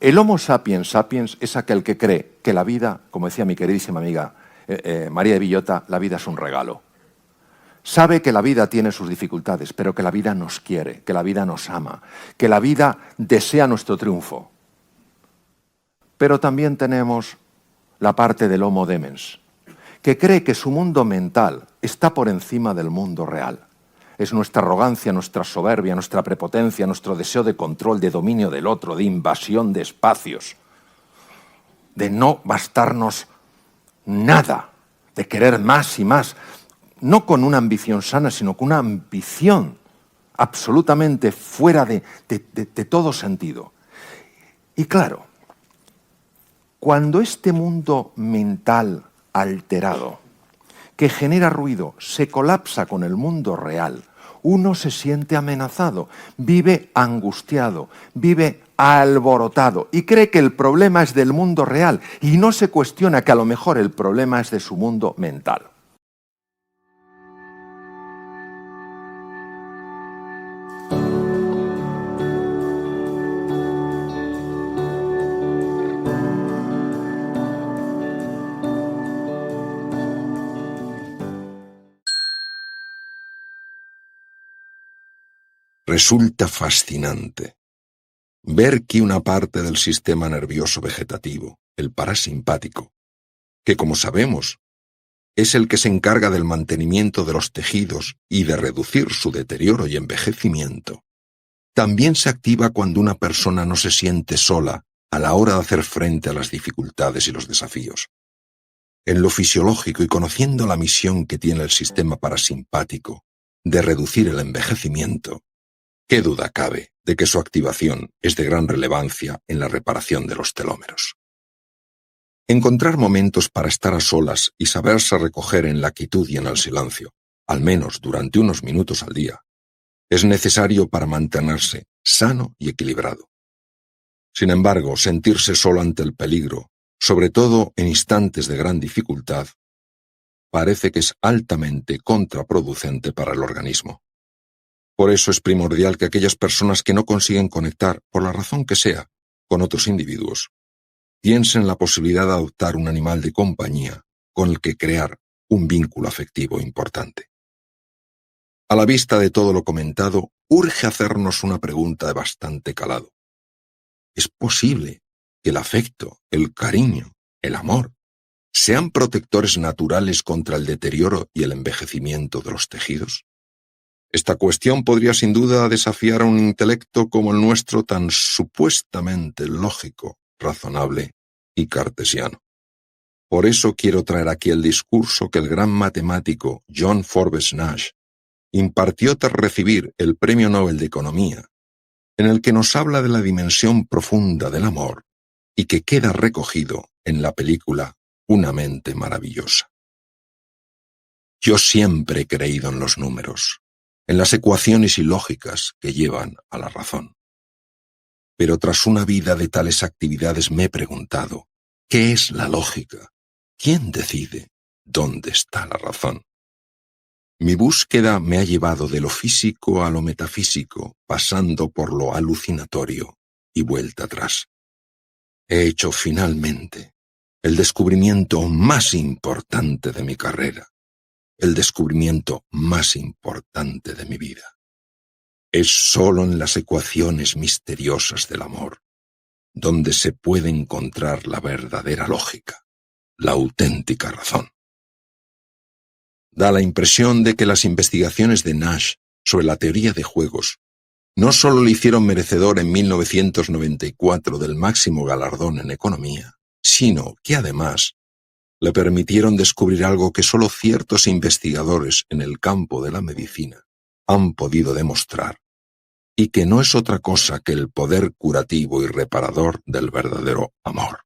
El Homo sapiens sapiens es aquel que cree que la vida, como decía mi queridísima amiga María de Villota, la vida es un regalo. Sabe que la vida tiene sus dificultades, pero que la vida nos quiere, que la vida nos ama, que la vida desea nuestro triunfo. Pero también tenemos la parte del Homo demens, que cree que su mundo mental está por encima del mundo real. Es nuestra arrogancia, nuestra soberbia, nuestra prepotencia, nuestro deseo de control, de dominio del otro, de invasión de espacios, de no bastarnos nada, de querer más y más, no con una ambición sana, sino con una ambición absolutamente fuera de todo sentido. Y claro, cuando este mundo mental alterado, que genera ruido, se colapsa con el mundo real, uno se siente amenazado, vive angustiado, vive alborotado y cree que el problema es del mundo real y no se cuestiona que a lo mejor el problema es de su mundo mental. Resulta fascinante ver que una parte del sistema nervioso vegetativo, el parasimpático, que como sabemos es el que se encarga del mantenimiento de los tejidos y de reducir su deterioro y envejecimiento, también se activa cuando una persona no se siente sola a la hora de hacer frente a las dificultades y los desafíos. En lo fisiológico y conociendo la misión que tiene el sistema parasimpático de reducir el envejecimiento, ¿qué duda cabe de que su activación es de gran relevancia en la reparación de los telómeros? Encontrar momentos para estar a solas y saberse recoger en la quietud y en el silencio, al menos durante unos minutos al día, es necesario para mantenerse sano y equilibrado. Sin embargo, sentirse solo ante el peligro, sobre todo en instantes de gran dificultad, parece que es altamente contraproducente para el organismo. Por eso es primordial que aquellas personas que no consiguen conectar, por la razón que sea, con otros individuos, piensen en la posibilidad de adoptar un animal de compañía con el que crear un vínculo afectivo importante. A la vista de todo lo comentado, urge hacernos una pregunta de bastante calado. ¿Es posible que el afecto, el cariño, el amor, sean protectores naturales contra el deterioro y el envejecimiento de los tejidos? Esta cuestión podría sin duda desafiar a un intelecto como el nuestro tan supuestamente lógico, razonable y cartesiano. Por eso quiero traer aquí el discurso que el gran matemático John Forbes Nash impartió tras recibir el Premio Nobel de Economía, en el que nos habla de la dimensión profunda del amor y que queda recogido en la película Una mente maravillosa. Yo siempre he creído en los números, en las ecuaciones ilógicas que llevan a la razón. Pero tras una vida de tales actividades me he preguntado, ¿qué es la lógica? ¿Quién decide dónde está la razón? Mi búsqueda me ha llevado de lo físico a lo metafísico, pasando por lo alucinatorio y vuelta atrás. He hecho finalmente el descubrimiento más importante de mi carrera, el descubrimiento más importante de mi vida. Es solo en las ecuaciones misteriosas del amor donde se puede encontrar la verdadera lógica, la auténtica razón. Da la impresión de que las investigaciones de Nash sobre la teoría de juegos no solo le hicieron merecedor en 1994 del máximo galardón en economía, sino que además le permitieron descubrir algo que solo ciertos investigadores en el campo de la medicina han podido demostrar, y que no es otra cosa que el poder curativo y reparador del verdadero amor.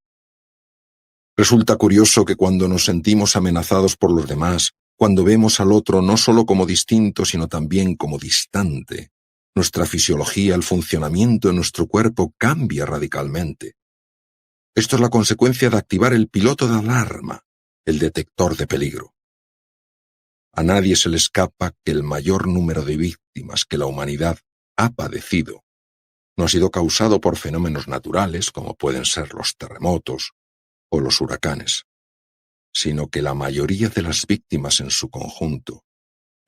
Resulta curioso que cuando nos sentimos amenazados por los demás, cuando vemos al otro no solo como distinto, sino también como distante, nuestra fisiología, el funcionamiento de nuestro cuerpo cambia radicalmente. Esto es la consecuencia de activar el piloto de alarma, el detector de peligro. A nadie se le escapa que el mayor número de víctimas que la humanidad ha padecido no ha sido causado por fenómenos naturales como pueden ser los terremotos o los huracanes, sino que la mayoría de las víctimas en su conjunto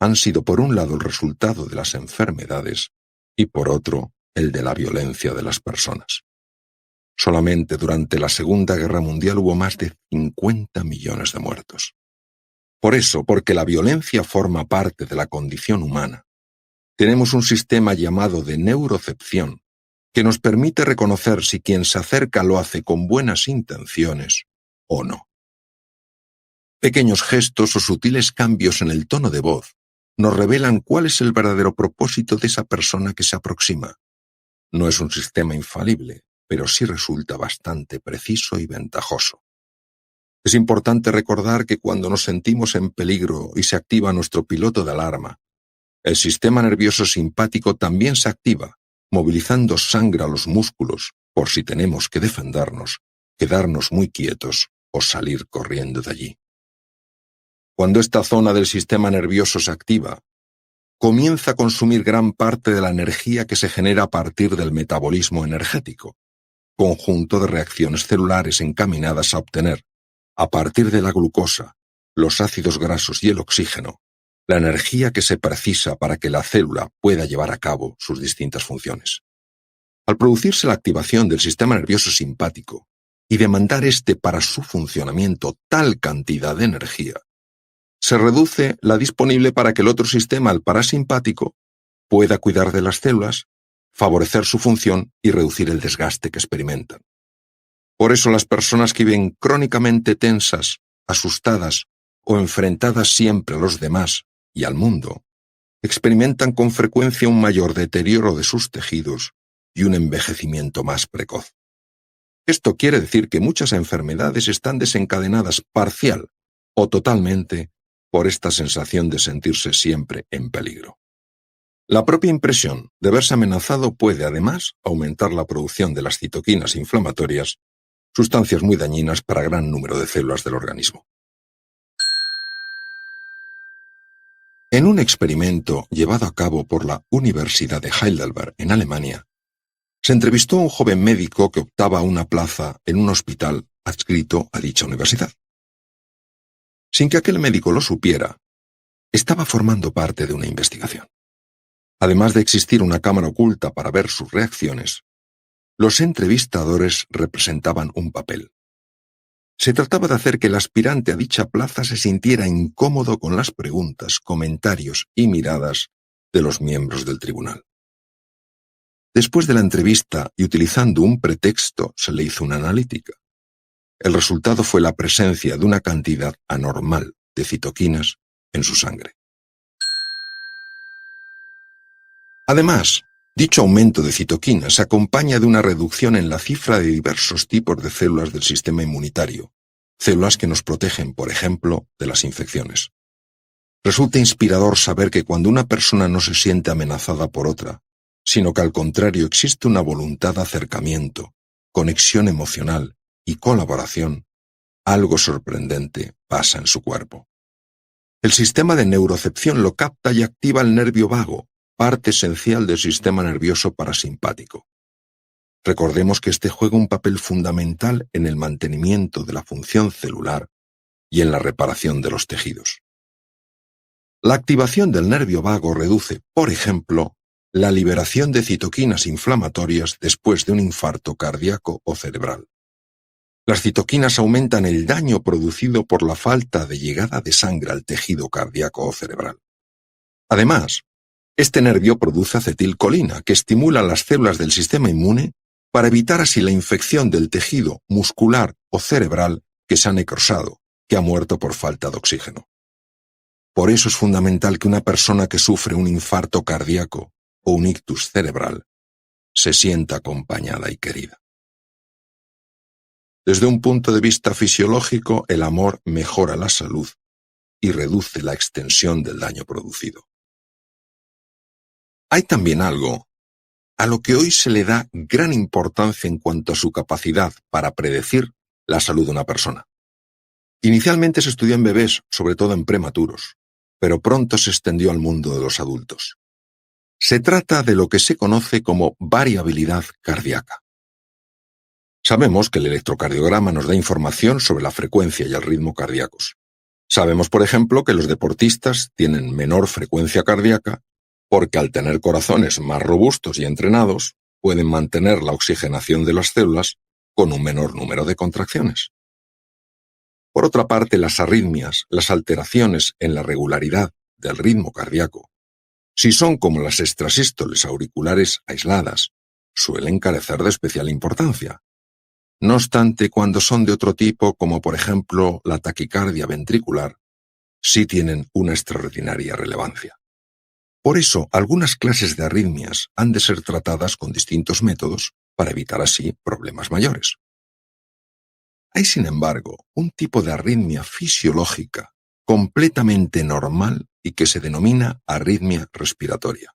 han sido por un lado el resultado de las enfermedades y por otro el de la violencia de las personas. Solamente durante la Segunda Guerra Mundial hubo más de 50 millones de muertos. Por eso, porque la violencia forma parte de la condición humana, tenemos un sistema llamado de neurocepción que nos permite reconocer si quien se acerca lo hace con buenas intenciones o no. Pequeños gestos o sutiles cambios en el tono de voz nos revelan cuál es el verdadero propósito de esa persona que se aproxima. No es un sistema infalible, pero sí resulta bastante preciso y ventajoso. Es importante recordar que cuando nos sentimos en peligro y se activa nuestro piloto de alarma, el sistema nervioso simpático también se activa, movilizando sangre a los músculos por si tenemos que defendernos, quedarnos muy quietos o salir corriendo de allí. Cuando esta zona del sistema nervioso se activa, comienza a consumir gran parte de la energía que se genera a partir del metabolismo energético, conjunto de reacciones celulares encaminadas a obtener, a partir de la glucosa, los ácidos grasos y el oxígeno, la energía que se precisa para que la célula pueda llevar a cabo sus distintas funciones. Al producirse la activación del sistema nervioso simpático y demandar éste para su funcionamiento tal cantidad de energía, se reduce la disponible para que el otro sistema, el parasimpático, pueda cuidar de las células, favorecer su función y reducir el desgaste que experimentan. Por eso las personas que viven crónicamente tensas, asustadas o enfrentadas siempre a los demás y al mundo, experimentan con frecuencia un mayor deterioro de sus tejidos y un envejecimiento más precoz. Esto quiere decir que muchas enfermedades están desencadenadas parcial o totalmente por esta sensación de sentirse siempre en peligro. La propia impresión de verse amenazado puede, además, aumentar la producción de las citoquinas inflamatorias, sustancias muy dañinas para gran número de células del organismo. En un experimento llevado a cabo por la Universidad de Heidelberg, en Alemania, se entrevistó a un joven médico que optaba a una plaza en un hospital adscrito a dicha universidad. Sin que aquel médico lo supiera, estaba formando parte de una investigación. Además de existir una cámara oculta para ver sus reacciones, los entrevistadores representaban un papel. Se trataba de hacer que el aspirante a dicha plaza se sintiera incómodo con las preguntas, comentarios y miradas de los miembros del tribunal. Después de la entrevista y utilizando un pretexto, se le hizo una analítica. El resultado fue la presencia de una cantidad anormal de citoquinas en su sangre. Además, dicho aumento de citoquinas se acompaña de una reducción en la cifra de diversos tipos de células del sistema inmunitario, células que nos protegen, por ejemplo, de las infecciones. Resulta inspirador saber que cuando una persona no se siente amenazada por otra, sino que al contrario existe una voluntad de acercamiento, conexión emocional y colaboración, algo sorprendente pasa en su cuerpo. El sistema de neurocepción lo capta y activa el nervio vago, parte esencial del sistema nervioso parasimpático. Recordemos que este juega un papel fundamental en el mantenimiento de la función celular y en la reparación de los tejidos. La activación del nervio vago reduce, por ejemplo, la liberación de citoquinas inflamatorias después de un infarto cardíaco o cerebral. Las citoquinas aumentan el daño producido por la falta de llegada de sangre al tejido cardíaco o cerebral. Además, este nervio produce acetilcolina, que estimula las células del sistema inmune para evitar así la infección del tejido muscular o cerebral que se ha necrosado, que ha muerto por falta de oxígeno. Por eso es fundamental que una persona que sufre un infarto cardíaco o un ictus cerebral se sienta acompañada y querida. Desde un punto de vista fisiológico, el amor mejora la salud y reduce la extensión del daño producido. Hay también algo a lo que hoy se le da gran importancia en cuanto a su capacidad para predecir la salud de una persona. Inicialmente se estudió en bebés, sobre todo en prematuros, pero pronto se extendió al mundo de los adultos. Se trata de lo que se conoce como variabilidad cardíaca. Sabemos que el electrocardiograma nos da información sobre la frecuencia y el ritmo cardíacos. Sabemos, por ejemplo, que los deportistas tienen menor frecuencia cardíaca porque al tener corazones más robustos y entrenados, pueden mantener la oxigenación de las células con un menor número de contracciones. Por otra parte, las arritmias, las alteraciones en la regularidad del ritmo cardíaco, si son como las extrasístoles auriculares aisladas, suelen carecer de especial importancia. No obstante, cuando son de otro tipo, como por ejemplo la taquicardia ventricular, sí tienen una extraordinaria relevancia. Por eso, algunas clases de arritmias han de ser tratadas con distintos métodos para evitar así problemas mayores. Hay, sin embargo, un tipo de arritmia fisiológica completamente normal y que se denomina arritmia respiratoria.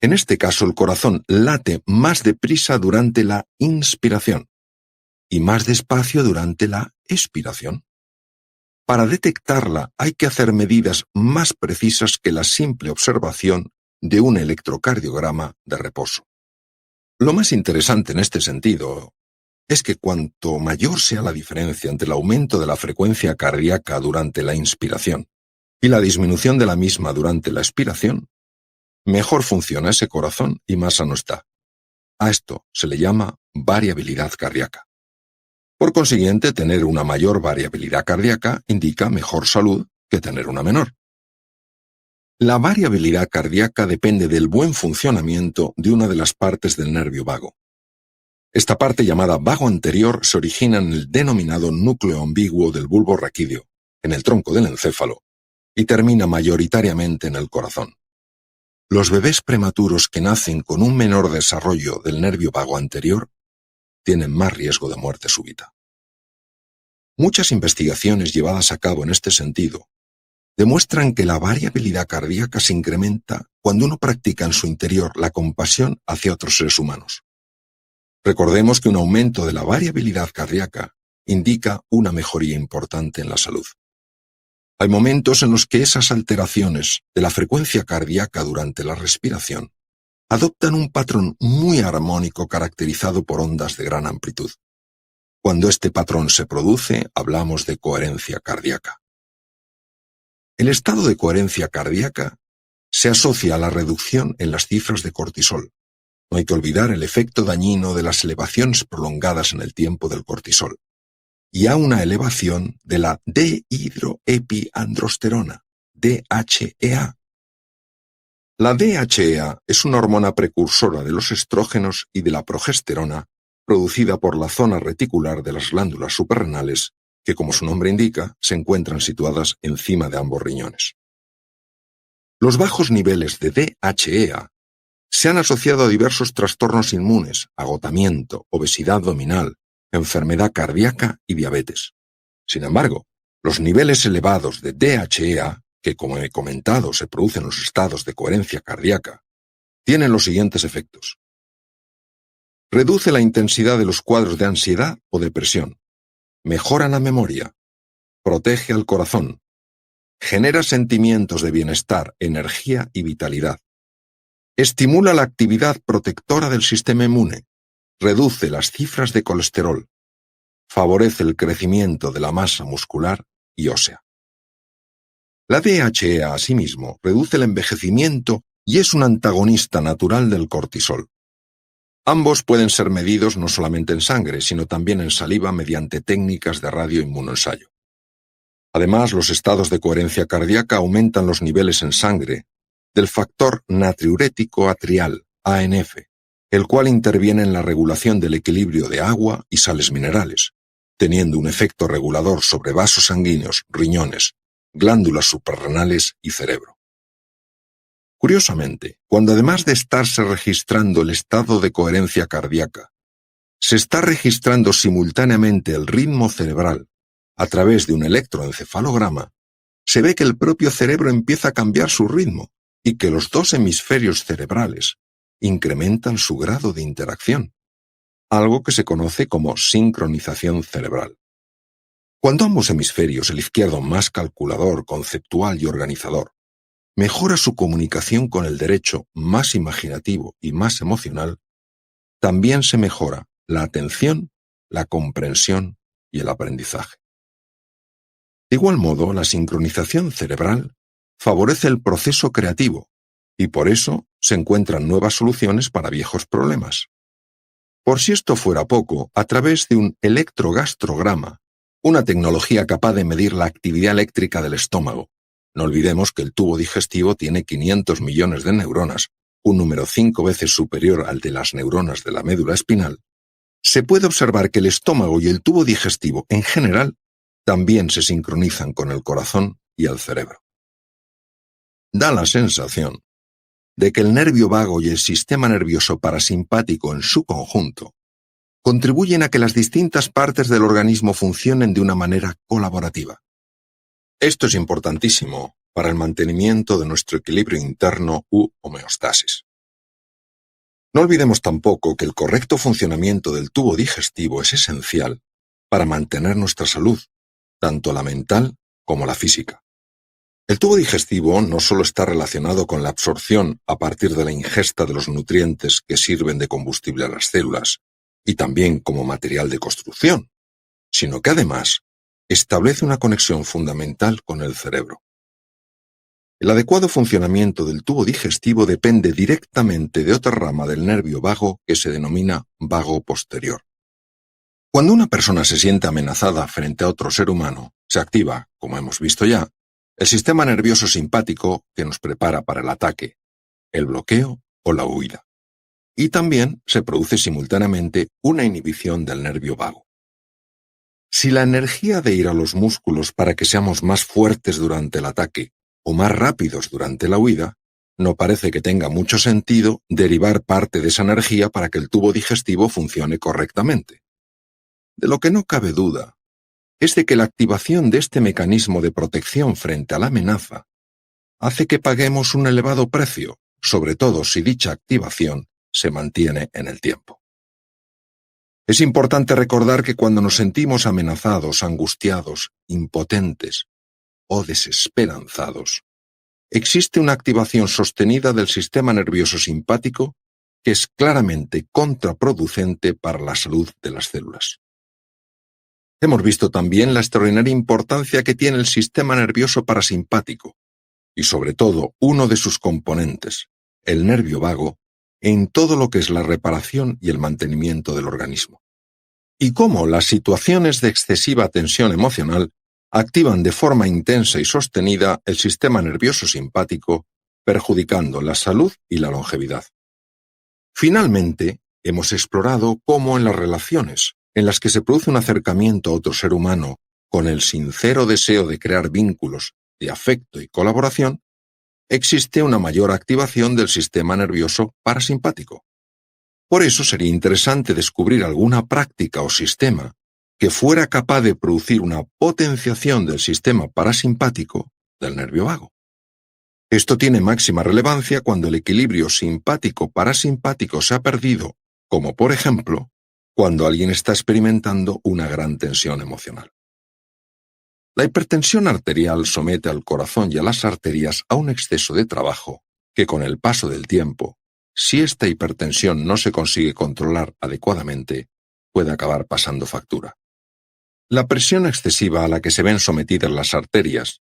En este caso, el corazón late más deprisa durante la inspiración y más despacio durante la expiración. Para detectarla hay que hacer medidas más precisas que la simple observación de un electrocardiograma de reposo. Lo más interesante en este sentido es que cuanto mayor sea la diferencia entre el aumento de la frecuencia cardíaca durante la inspiración y la disminución de la misma durante la expiración, mejor funciona ese corazón y más sano está. A esto se le llama variabilidad cardíaca. Por consiguiente, tener una mayor variabilidad cardíaca indica mejor salud que tener una menor. La variabilidad cardíaca depende del buen funcionamiento de una de las partes del nervio vago. Esta parte, llamada vago anterior, se origina en el denominado núcleo ambiguo del bulbo raquídeo, en el tronco del encéfalo, y termina mayoritariamente en el corazón. Los bebés prematuros que nacen con un menor desarrollo del nervio vago anterior tienen más riesgo de muerte súbita. Muchas investigaciones llevadas a cabo en este sentido demuestran que la variabilidad cardíaca se incrementa cuando uno practica en su interior la compasión hacia otros seres humanos. Recordemos que un aumento de la variabilidad cardíaca indica una mejoría importante en la salud. Hay momentos en los que esas alteraciones de la frecuencia cardíaca durante la respiración adoptan un patrón muy armónico caracterizado por ondas de gran amplitud. Cuando este patrón se produce, hablamos de coherencia cardíaca. El estado de coherencia cardíaca se asocia a la reducción en las cifras de cortisol. No hay que olvidar el efecto dañino de las elevaciones prolongadas en el tiempo del cortisol, y a una elevación de la dehidroepiandrosterona, DHEA. La DHEA es una hormona precursora de los estrógenos y de la progesterona, producida por la zona reticular de las glándulas suprarrenales, que, como su nombre indica, se encuentran situadas encima de ambos riñones. Los bajos niveles de DHEA se han asociado a diversos trastornos inmunes, agotamiento, obesidad abdominal, enfermedad cardíaca y diabetes. Sin embargo, los niveles elevados de DHEA, que como he comentado se producen en los estados de coherencia cardíaca, tienen los siguientes efectos. Reduce la intensidad de los cuadros de ansiedad o depresión, mejora la memoria, protege al corazón, genera sentimientos de bienestar, energía y vitalidad, estimula la actividad protectora del sistema inmune, reduce las cifras de colesterol, favorece el crecimiento de la masa muscular y ósea. La DHEA, asimismo, reduce el envejecimiento y es un antagonista natural del cortisol. Ambos pueden ser medidos no solamente en sangre, sino también en saliva mediante técnicas de radioinmunoensayo. Además, los estados de coherencia cardíaca aumentan los niveles en sangre del factor natriurético atrial, ANF, el cual interviene en la regulación del equilibrio de agua y sales minerales, teniendo un efecto regulador sobre vasos sanguíneos, riñones, glándulas suprarrenales y cerebro. Curiosamente, cuando además de estarse registrando el estado de coherencia cardíaca, se está registrando simultáneamente el ritmo cerebral a través de un electroencefalograma, se ve que el propio cerebro empieza a cambiar su ritmo y que los dos hemisferios cerebrales incrementan su grado de interacción, algo que se conoce como sincronización cerebral. Cuando ambos hemisferios, el izquierdo más calculador, conceptual y organizador, mejora su comunicación con el derecho más imaginativo y más emocional, también se mejora la atención, la comprensión y el aprendizaje. De igual modo, la sincronización cerebral favorece el proceso creativo y por eso se encuentran nuevas soluciones para viejos problemas. Por si esto fuera poco, a través de un electrogastrograma, una tecnología capaz de medir la actividad eléctrica del estómago. No olvidemos que el tubo digestivo tiene 500 millones de neuronas, un número 5 veces superior al de las neuronas de la médula espinal. Se puede observar que el estómago y el tubo digestivo, en general, también se sincronizan con el corazón y el cerebro. Da la sensación de que el nervio vago y el sistema nervioso parasimpático en su conjunto contribuyen a que las distintas partes del organismo funcionen de una manera colaborativa. Esto es importantísimo para el mantenimiento de nuestro equilibrio interno u homeostasis. No olvidemos tampoco que el correcto funcionamiento del tubo digestivo es esencial para mantener nuestra salud, tanto la mental como la física. El tubo digestivo no solo está relacionado con la absorción a partir de la ingesta de los nutrientes que sirven de combustible a las células y también como material de construcción, sino que además establece una conexión fundamental con el cerebro. El adecuado funcionamiento del tubo digestivo depende directamente de otra rama del nervio vago que se denomina vago posterior. Cuando una persona se siente amenazada frente a otro ser humano, se activa, como hemos visto ya, el sistema nervioso simpático que nos prepara para el ataque, el bloqueo o la huida. Y también se produce simultáneamente una inhibición del nervio vago. Si la energía de ir a los músculos para que seamos más fuertes durante el ataque o más rápidos durante la huida, no parece que tenga mucho sentido derivar parte de esa energía para que el tubo digestivo funcione correctamente. De lo que no cabe duda es de que la activación de este mecanismo de protección frente a la amenaza hace que paguemos un elevado precio, sobre todo si dicha activación se mantiene en el tiempo. Es importante recordar que cuando nos sentimos amenazados, angustiados, impotentes o desesperanzados, existe una activación sostenida del sistema nervioso simpático que es claramente contraproducente para la salud de las células. Hemos visto también la extraordinaria importancia que tiene el sistema nervioso parasimpático y sobre todo uno de sus componentes, el nervio vago, en todo lo que es la reparación y el mantenimiento del organismo. Y cómo las situaciones de excesiva tensión emocional activan de forma intensa y sostenida el sistema nervioso simpático, perjudicando la salud y la longevidad. Finalmente, hemos explorado cómo en las relaciones, en las que se produce un acercamiento a otro ser humano con el sincero deseo de crear vínculos de afecto y colaboración, existe una mayor activación del sistema nervioso parasimpático. Por eso sería interesante descubrir alguna práctica o sistema que fuera capaz de producir una potenciación del sistema parasimpático del nervio vago. Esto tiene máxima relevancia cuando el equilibrio simpático-parasimpático se ha perdido, como por ejemplo, cuando alguien está experimentando una gran tensión emocional. La hipertensión arterial somete al corazón y a las arterias a un exceso de trabajo que con el paso del tiempo, si esta hipertensión no se consigue controlar adecuadamente, puede acabar pasando factura. La presión excesiva a la que se ven sometidas las arterias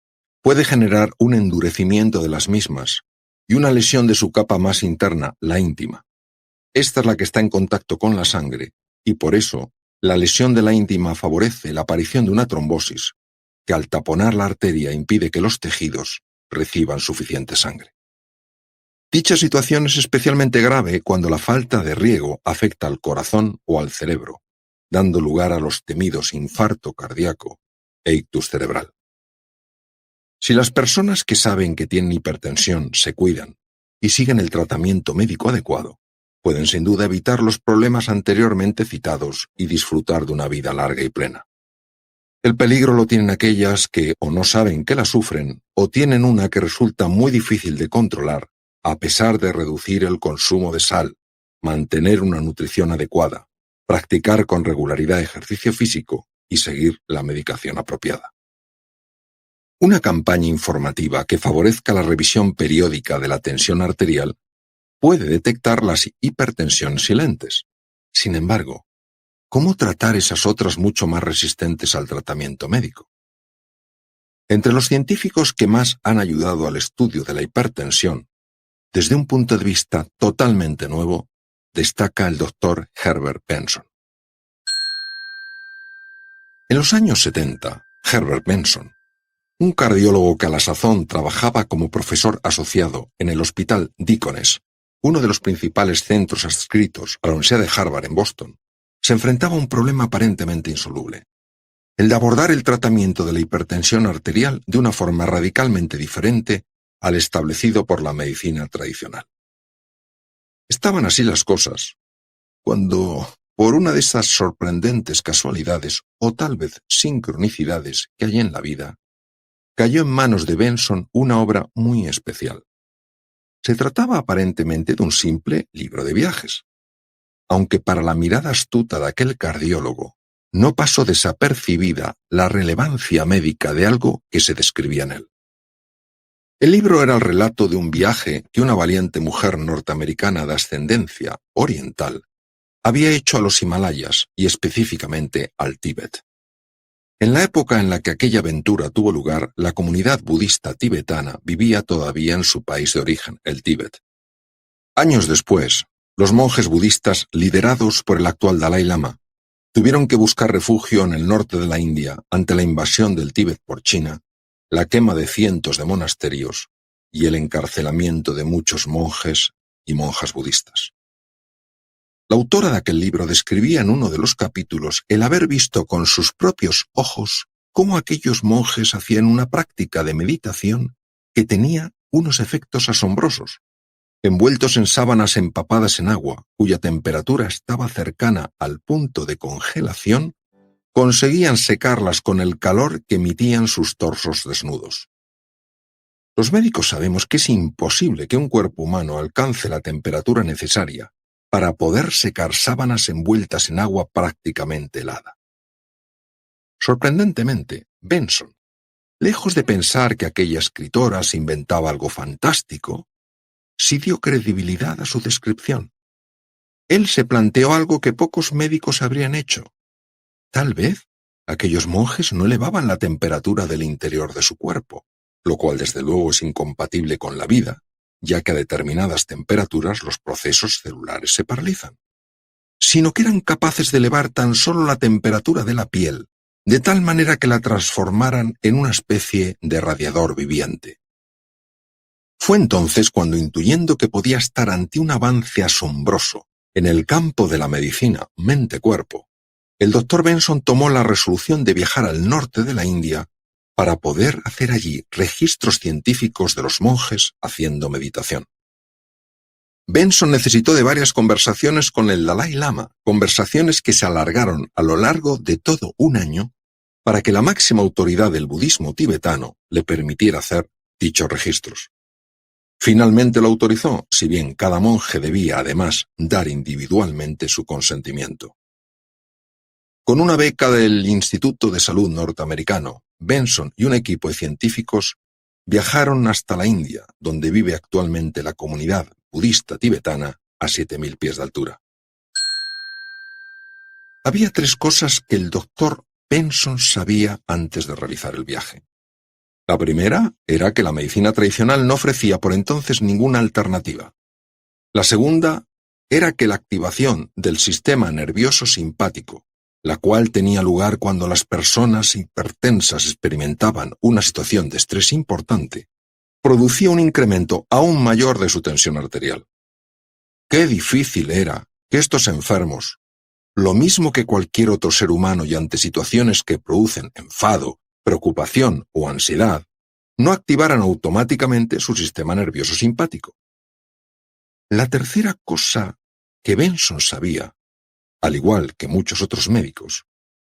puede generar un endurecimiento de las mismas y una lesión de su capa más interna, la íntima. Esta es la que está en contacto con la sangre y por eso la lesión de la íntima favorece la aparición de una trombosis, que al taponar la arteria impide que los tejidos reciban suficiente sangre. Dicha situación es especialmente grave cuando la falta de riego afecta al corazón o al cerebro, dando lugar a los temidos infarto cardíaco e ictus cerebral. Si las personas que saben que tienen hipertensión se cuidan y siguen el tratamiento médico adecuado, pueden sin duda evitar los problemas anteriormente citados y disfrutar de una vida larga y plena. El peligro lo tienen aquellas que o no saben que la sufren o tienen una que resulta muy difícil de controlar a pesar de reducir el consumo de sal, mantener una nutrición adecuada, practicar con regularidad ejercicio físico y seguir la medicación apropiada. Una campaña informativa que favorezca la revisión periódica de la tensión arterial puede detectar las hipertensiones silentes. Sin embargo, ¿cómo tratar esas otras mucho más resistentes al tratamiento médico? Entre los científicos que más han ayudado al estudio de la hipertensión, desde un punto de vista totalmente nuevo, destaca el Dr. Herbert Benson. En los años 70, Herbert Benson, un cardiólogo que a la sazón trabajaba como profesor asociado en el Hospital Deaconess, uno de los principales centros adscritos a la Universidad de Harvard en Boston, se enfrentaba a un problema aparentemente insoluble: el de abordar el tratamiento de la hipertensión arterial de una forma radicalmente diferente al establecido por la medicina tradicional. Estaban así las cosas cuando, por una de esas sorprendentes casualidades o tal vez sincronicidades que hay en la vida, cayó en manos de Benson una obra muy especial. Se trataba aparentemente de un simple libro de viajes, aunque para la mirada astuta de aquel cardiólogo no pasó desapercibida la relevancia médica de algo que se describía en él. El libro era el relato de un viaje que una valiente mujer norteamericana de ascendencia oriental había hecho a los Himalayas y específicamente al Tíbet. En la época en la que aquella aventura tuvo lugar, la comunidad budista tibetana vivía todavía en su país de origen, el Tíbet. Años después, los monjes budistas, liderados por el actual Dalai Lama, tuvieron que buscar refugio en el norte de la India ante la invasión del Tíbet por China, la quema de cientos de monasterios y el encarcelamiento de muchos monjes y monjas budistas. La autora de aquel libro describía en uno de los capítulos el haber visto con sus propios ojos cómo aquellos monjes hacían una práctica de meditación que tenía unos efectos asombrosos. Envueltos en sábanas empapadas en agua, cuya temperatura estaba cercana al punto de congelación, conseguían secarlas con el calor que emitían sus torsos desnudos. Los médicos sabemos que es imposible que un cuerpo humano alcance la temperatura necesaria para poder secar sábanas envueltas en agua prácticamente helada. Sorprendentemente, Benson, lejos de pensar que aquella escritora se inventaba algo fantástico, sí dio credibilidad a su descripción. Él se planteó algo que pocos médicos habrían hecho. Tal vez aquellos monjes no elevaban la temperatura del interior de su cuerpo, lo cual desde luego es incompatible con la vida, ya que a determinadas temperaturas los procesos celulares se paralizan, sino que eran capaces de elevar tan solo la temperatura de la piel, de tal manera que la transformaran en una especie de radiador viviente. Fue entonces cuando, intuyendo que podía estar ante un avance asombroso en el campo de la medicina mente-cuerpo, el Dr. Benson tomó la resolución de viajar al norte de la India para poder hacer allí registros científicos de los monjes haciendo meditación. Benson necesitó de varias conversaciones con el Dalai Lama, conversaciones que se alargaron a lo largo de todo un año para que la máxima autoridad del budismo tibetano le permitiera hacer dichos registros. Finalmente lo autorizó, si bien cada monje debía además dar individualmente su consentimiento. Con una beca del Instituto de Salud norteamericano, Benson y un equipo de científicos viajaron hasta la India, donde vive actualmente la comunidad budista tibetana a 7.000 pies de altura. Había tres cosas que el Dr. Benson sabía antes de realizar el viaje. La primera era que la medicina tradicional no ofrecía por entonces ninguna alternativa. La segunda era que la activación del sistema nervioso simpático, la cual tenía lugar cuando las personas hipertensas experimentaban una situación de estrés importante, producía un incremento aún mayor de su tensión arterial. Qué difícil era que estos enfermos, lo mismo que cualquier otro ser humano y ante situaciones que producen enfado, preocupación o ansiedad, no activaran automáticamente su sistema nervioso simpático. La tercera cosa que Benson sabía, al igual que muchos otros médicos,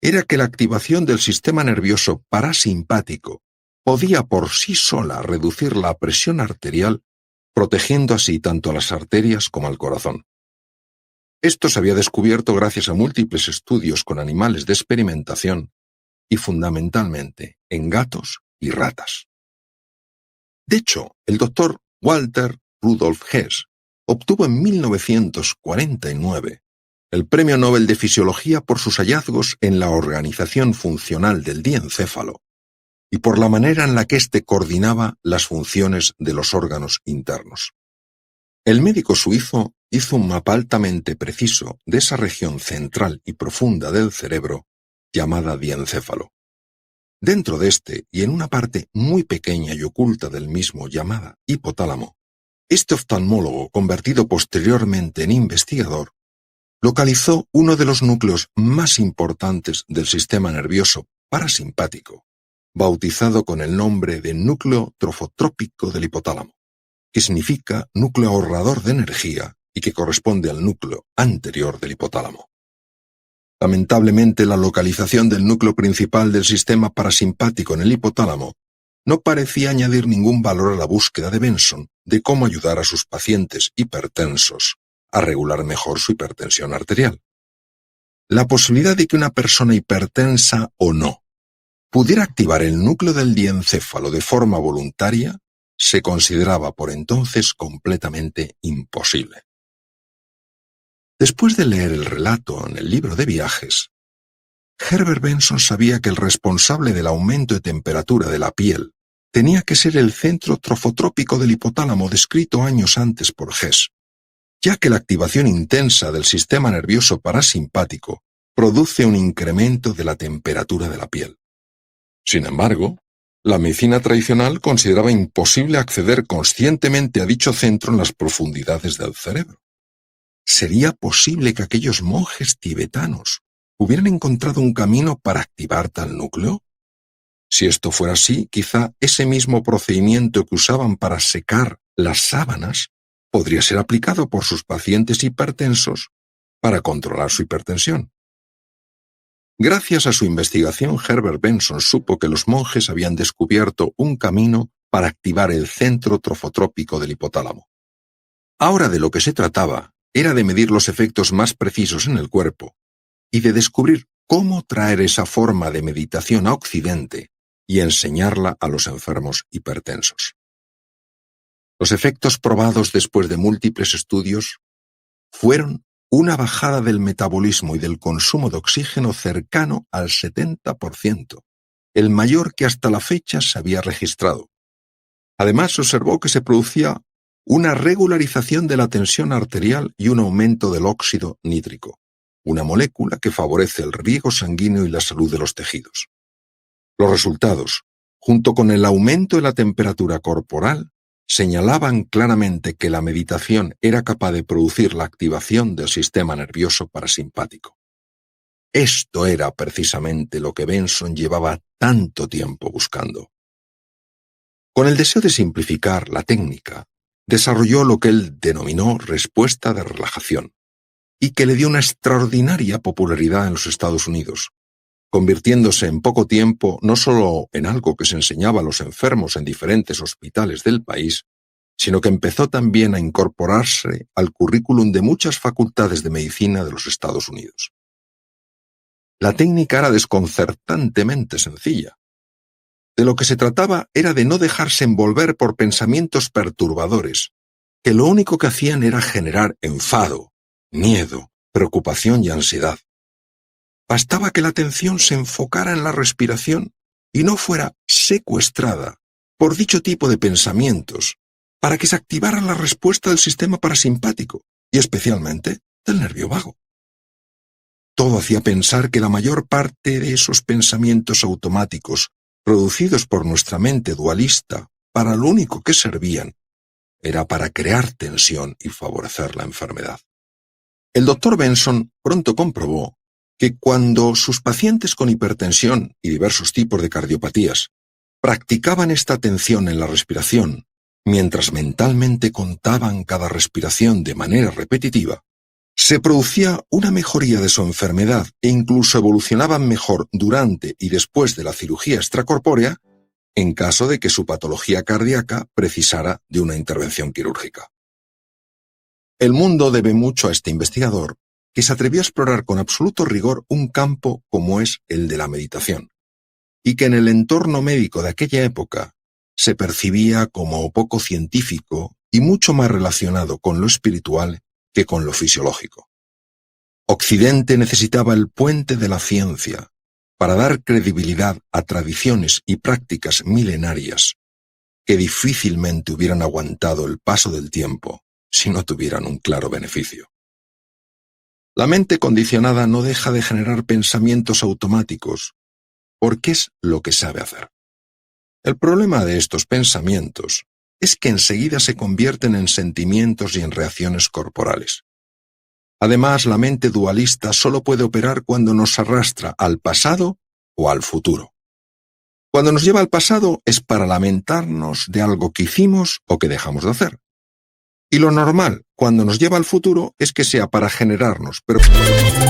era que la activación del sistema nervioso parasimpático podía por sí sola reducir la presión arterial, protegiendo así tanto a las arterias como al corazón. Esto se había descubierto gracias a múltiples estudios con animales de experimentación y fundamentalmente en gatos y ratas. De hecho, el doctor Walter Rudolf Hess obtuvo en 1949 el Premio Nobel de Fisiología por sus hallazgos en la organización funcional del diencéfalo y por la manera en la que éste coordinaba las funciones de los órganos internos. El médico suizo hizo un mapa altamente preciso de esa región central y profunda del cerebro llamada diencéfalo. Dentro de este, y en una parte muy pequeña y oculta del mismo llamada hipotálamo, este oftalmólogo, convertido posteriormente en investigador, localizó uno de los núcleos más importantes del sistema nervioso parasimpático, bautizado con el nombre de núcleo trofotrópico del hipotálamo, que significa núcleo ahorrador de energía y que corresponde al núcleo anterior del hipotálamo. Lamentablemente, la localización del núcleo principal del sistema parasimpático en el hipotálamo no parecía añadir ningún valor a la búsqueda de Benson de cómo ayudar a sus pacientes hipertensos a regular mejor su hipertensión arterial. La posibilidad de que una persona hipertensa o no pudiera activar el núcleo del diencéfalo de forma voluntaria se consideraba por entonces completamente imposible. Después de leer el relato en el libro de viajes, Herbert Benson sabía que el responsable del aumento de temperatura de la piel tenía que ser el centro trofotrópico del hipotálamo descrito años antes por Hess, ya que la activación intensa del sistema nervioso parasimpático produce un incremento de la temperatura de la piel. Sin embargo, la medicina tradicional consideraba imposible acceder conscientemente a dicho centro en las profundidades del cerebro. ¿Sería posible que aquellos monjes tibetanos hubieran encontrado un camino para activar tal núcleo? Si esto fuera así, quizá ese mismo procedimiento que usaban para secar las sábanas podría ser aplicado por sus pacientes hipertensos para controlar su hipertensión. Gracias a su investigación, Herbert Benson supo que los monjes habían descubierto un camino para activar el centro trofotrópico del hipotálamo. Ahora de lo que se trataba era de medir los efectos más precisos en el cuerpo y de descubrir cómo traer esa forma de meditación a Occidente y enseñarla a los enfermos hipertensos. Los efectos probados después de múltiples estudios fueron una bajada del metabolismo y del consumo de oxígeno cercano al 70%, el mayor que hasta la fecha se había registrado. Además, se observó que se producía una regularización de la tensión arterial y un aumento del óxido nítrico, una molécula que favorece el riego sanguíneo y la salud de los tejidos. Los resultados, junto con el aumento de la temperatura corporal, señalaban claramente que la meditación era capaz de producir la activación del sistema nervioso parasimpático. Esto era precisamente lo que Benson llevaba tanto tiempo buscando. Con el deseo de simplificar la técnica, desarrolló lo que él denominó respuesta de relajación, y que le dio una extraordinaria popularidad en los Estados Unidos, convirtiéndose en poco tiempo no solo en algo que se enseñaba a los enfermos en diferentes hospitales del país, sino que empezó también a incorporarse al currículum de muchas facultades de medicina de los Estados Unidos. La técnica era desconcertantemente sencilla. De lo que se trataba era de no dejarse envolver por pensamientos perturbadores, que lo único que hacían era generar enfado, miedo, preocupación y ansiedad. Bastaba que la atención se enfocara en la respiración y no fuera secuestrada por dicho tipo de pensamientos para que se activara la respuesta del sistema parasimpático y especialmente del nervio vago. Todo hacía pensar que la mayor parte de esos pensamientos automáticos producidos por nuestra mente dualista para lo único que servían era para crear tensión y favorecer la enfermedad. El doctor Benson pronto comprobó que cuando sus pacientes con hipertensión y diversos tipos de cardiopatías practicaban esta atención en la respiración, mientras mentalmente contaban cada respiración de manera repetitiva, se producía una mejoría de su enfermedad e incluso evolucionaban mejor durante y después de la cirugía extracorpórea en caso de que su patología cardíaca precisara de una intervención quirúrgica. El mundo debe mucho a este investigador que se atrevió a explorar con absoluto rigor un campo como es el de la meditación, y que en el entorno médico de aquella época se percibía como poco científico y mucho más relacionado con lo espiritual que con lo fisiológico. Occidente necesitaba el puente de la ciencia para dar credibilidad a tradiciones y prácticas milenarias que difícilmente hubieran aguantado el paso del tiempo si no tuvieran un claro beneficio. La mente condicionada no deja de generar pensamientos automáticos porque es lo que sabe hacer. El problema de estos pensamientos es que enseguida se convierten en sentimientos y en reacciones corporales. Además, la mente dualista solo puede operar cuando nos arrastra al pasado o al futuro. Cuando nos lleva al pasado es para lamentarnos de algo que hicimos o que dejamos de hacer. Y lo normal, cuando nos lleva al futuro, es que sea para generarnos. Preocupación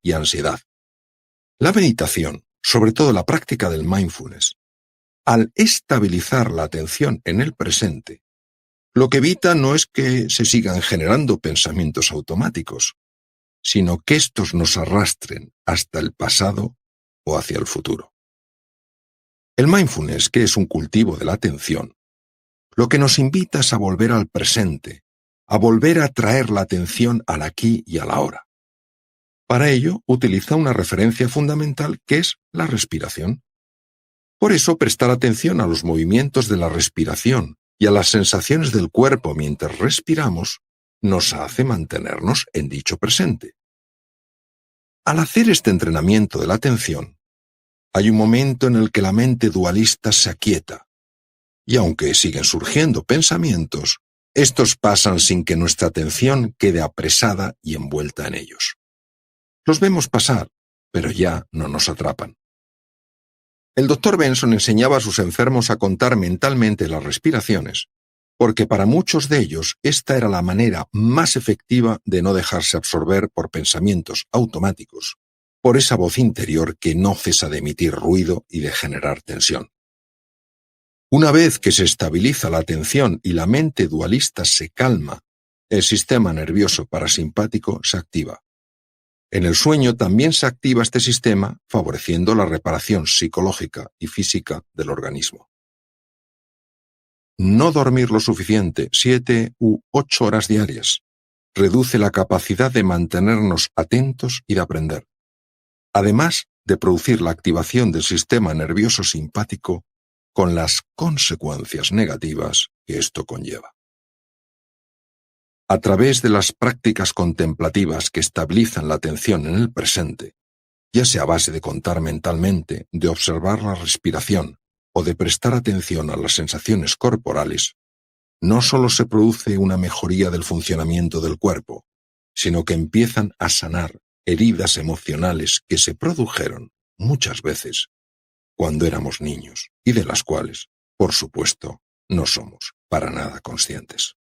y ansiedad. La meditación, sobre todo la práctica del mindfulness, al estabilizar la atención en el presente, lo que evita no es que se sigan generando pensamientos automáticos, sino que estos nos arrastren hasta el pasado o hacia el futuro. El mindfulness, que es un cultivo de la atención, lo que nos invita es a volver al presente, a volver a traer la atención al aquí y a la ahora. Para ello, utiliza una referencia fundamental que es la respiración. Por eso, prestar atención a los movimientos de la respiración y a las sensaciones del cuerpo mientras respiramos nos hace mantenernos en dicho presente. Al hacer este entrenamiento de la atención, hay un momento en el que la mente dualista se aquieta, y aunque siguen surgiendo pensamientos, estos pasan sin que nuestra atención quede apresada y envuelta en ellos. Los vemos pasar, pero ya no nos atrapan. El Dr. Benson enseñaba a sus enfermos a contar mentalmente las respiraciones, porque para muchos de ellos esta era la manera más efectiva de no dejarse absorber por pensamientos automáticos, por esa voz interior que no cesa de emitir ruido y de generar tensión. Una vez que se estabiliza la atención y la mente dualista se calma, el sistema nervioso parasimpático se activa. En el sueño también se activa este sistema, favoreciendo la reparación psicológica y física del organismo. No dormir lo suficiente, 7 u 8 horas diarias, reduce la capacidad de mantenernos atentos y de aprender, además de producir la activación del sistema nervioso simpático con las consecuencias negativas que esto conlleva. A través de las prácticas contemplativas que estabilizan la atención en el presente, ya sea a base de contar mentalmente, de observar la respiración o de prestar atención a las sensaciones corporales, no solo se produce una mejoría del funcionamiento del cuerpo, sino que empiezan a sanar heridas emocionales que se produjeron, muchas veces, cuando éramos niños y de las cuales, por supuesto, no somos para nada conscientes.